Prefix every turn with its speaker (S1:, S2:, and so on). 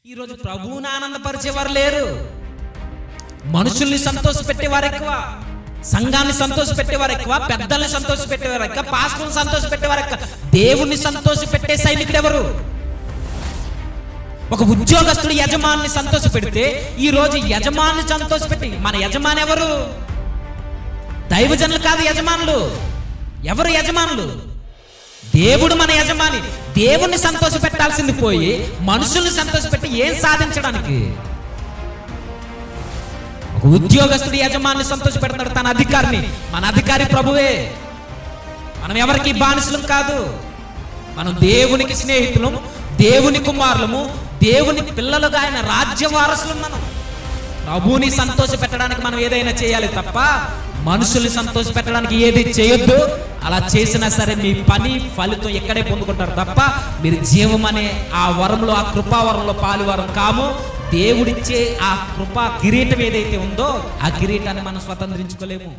S1: ఈరోజు ప్రభువుని ఆనందపరిచేవారు లేరు. మనుషుల్ని సంతోష పెట్టేవారు ఎక్కువ, సంఘాన్ని సంతోష పెట్టేవారు ఎక్కువ, పెద్దల్ని సంతోష పెట్టేవారు ఎక్కువ, పాస్టర్ని సంతోష పెట్టేవారు ఎక్కువ. దేవుణ్ణి సంతోష పెట్టే సైనికుడు ఎవరు? ఒక ఉద్యోగస్తుడు యజమాని సంతోష పెడితే ఈ రోజు యజమాని సంతోష పెట్టి, మన యజమాని ఎవరు? దైవజనులు కాదు యజమానులు. ఎవరు యజమానులు? దేవుడు మన యజమాని. దేవుణ్ణి సంతోష పెట్టాల్సింది పోయి మనుషుల్ని సంతోష పెట్టి ఏం సాధించడానికి? ఒక ఉద్యోగస్తుడు యజమాని సంతోష పెడతాడు తన అధికారిని. మన అధికారి ప్రభువే. మనం ఎవరికి బానిసలం కాదు. మనం దేవునికి స్నేహితులం, దేవుని కుమారులము, దేవుని పిల్లలుగా ఆయన రాజ్య వారసులు. మనం ప్రభువుని సంతోష పెట్టడానికి మనం ఏదైనా చేయాలి తప్ప మనుషుల్ని సంతోష పెట్టడానికి ఏది చేయొద్దు. అలా చేసినా సరే మీ పని ఫలితం ఎక్కడే పొందుకుంటారు తప్ప మీరు జీవం అనే ఆ వరంలో, ఆ కృపావరంలో పాలువారం కాము. దేవుడిచ్చే ఆ కృపా కిరీటం ఏదైతే ఉందో ఆ కిరీటాన్ని మనం స్వతంత్రించుకోలేము.